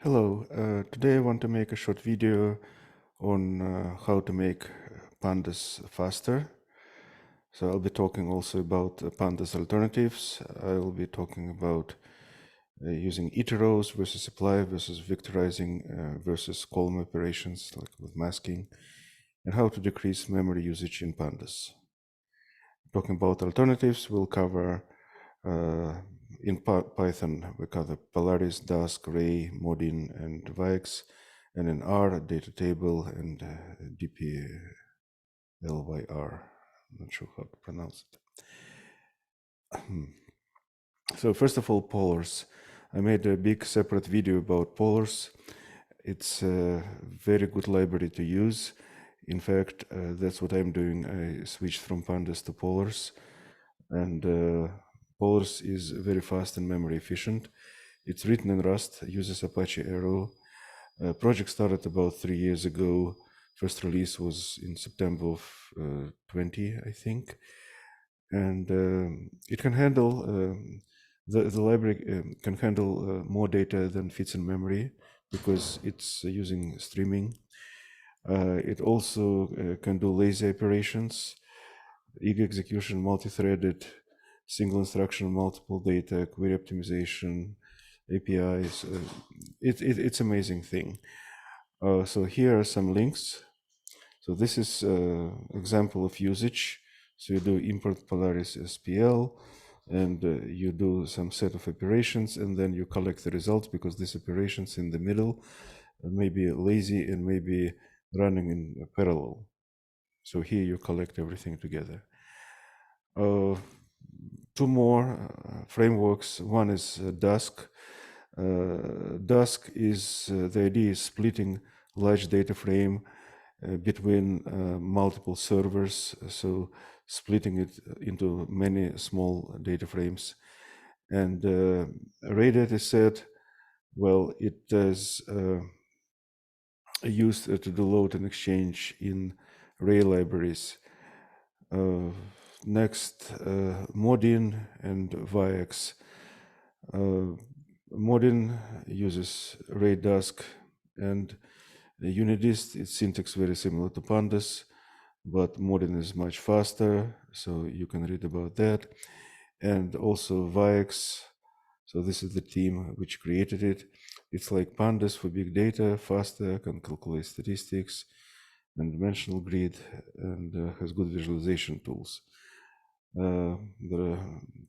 Hello, today I want to make a short video on how to make pandas faster. So I'll be talking also about pandas alternatives. I'll be talking about using iteros versus apply versus vectorizing versus column operations like with masking, and how to decrease memory usage in pandas. Talking about alternatives, we'll cover in Python, we cover Polaris, Dask, Ray, Modin, and Vix, and in R, data table, and dplyr. Not sure how to pronounce it. So first of all, polars. I made a big separate video about polars. It's a very good library to use. In fact, that's what I'm doing. I switched from pandas to polars, and polars is very fast and memory efficient. It's written in Rust, uses Apache Arrow. Project started about 3 years ago. First release was in September of 20, I think. And it can handle, the library can handle more data than fits in memory because it's using streaming. It also can do lazy operations, eager execution, multi-threaded, single instruction, multiple data, query optimization, APIs. It's amazing thing. So here are some links. So this is example of usage. So you do import Polaris SPL, and you do some set of operations, and then you collect the results because these operations in the middle may be lazy and may be running in parallel. So here you collect everything together. Two more frameworks. One is Dask. Dask is the idea is splitting large data frame between multiple servers, so splitting it into many small data frames. And Ray data set, well, it is used to do load and exchange in Ray libraries. Next, Modin and Vix. Modin uses Ray Dask, and Unidist, its syntax very similar to Pandas, but Modin is much faster, so you can read about that. And also Vix, so this is the team which created it. It's like Pandas for big data, faster, can calculate statistics and dimensional grid, and has good visualization tools. There are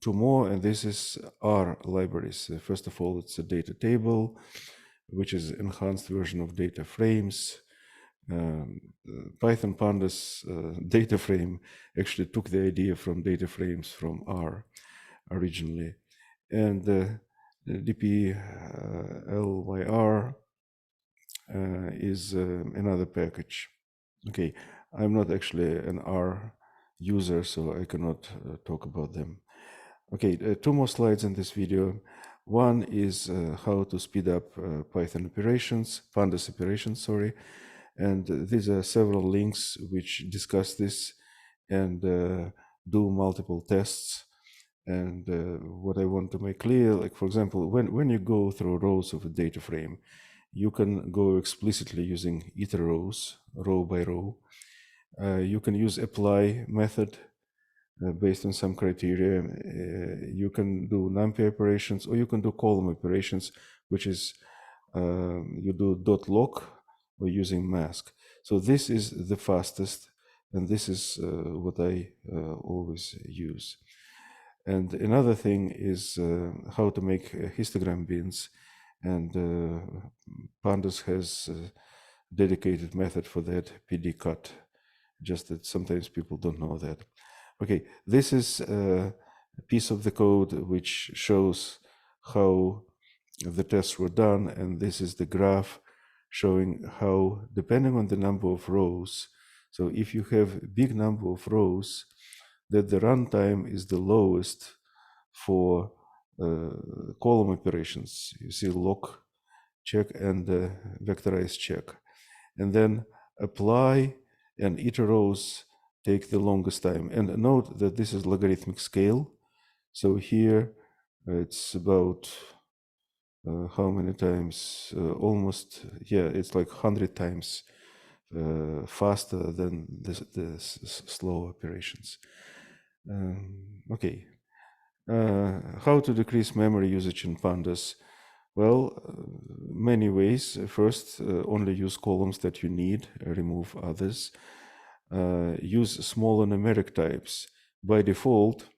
two more, and this is R libraries. First of all, it's a data table, which is enhanced version of data frames. Python Pandas data frame actually took the idea from data frames from R originally. And dplyr is another package. Okay, I'm not actually an R user, so I cannot talk about them. Okay, two more slides in this video. One is how to speed up Python operations, Pandas operations, sorry. And these are several links which discuss this and do multiple tests. And what I want to make clear, like for example, when you go through rows of a data frame, you can go explicitly using iteros, row by row. You can use apply method based on some criteria. You can do numpy operations, or you can do column operations, which is you do .loc or using mask. So this is the fastest, and this is what I always use. And another thing is how to make histogram bins, and Pandas has a dedicated method for that, pdcut, just that sometimes people don't know that. Okay, this is a piece of the code which shows how the tests were done, and this is the graph showing how, depending on the number of rows, so if you have a big number of rows, that the runtime is the lowest for column operations. You see loc check and vectorize check. And then apply and iteros take the longest time. And note that this is logarithmic scale. So here it's about how many times? Almost, yeah, it's like 100 times faster than the slow operations. Okay. How to decrease memory usage in Pandas? Well, many ways. First, only use columns that you need, remove others. Use smaller numeric types. By default,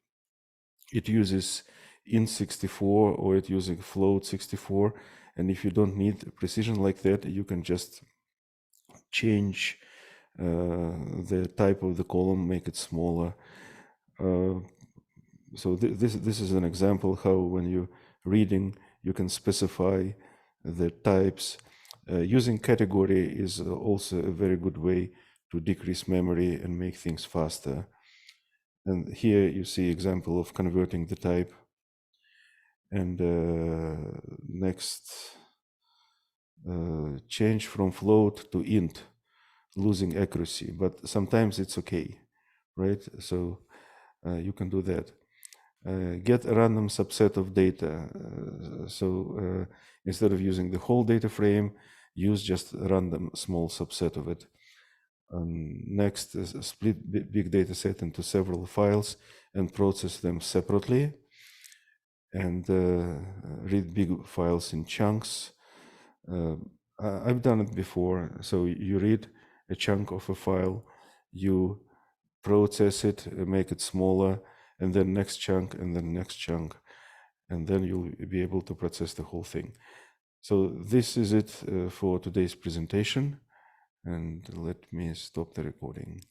it uses int64 or it uses float 64. And if you don't need precision like that, you can just change the type of the column, make it smaller. So this is an example how when you're reading, you can specify the types. Using category is also a very good way to decrease memory and make things faster. And here you see example of converting the type. And next, change from float to int, losing accuracy, but sometimes it's okay, right? So you can do that. Get a random subset of data. Instead of using the whole data frame, use just a random small subset of it. Next is split big data set into several files and process them separately. And read big files in chunks. I've done it before. So you read a chunk of a file, you process it, make it smaller, and then next chunk, and then next chunk, and then you'll be able to process the whole thing. So this is it for today's presentation, and let me stop the recording.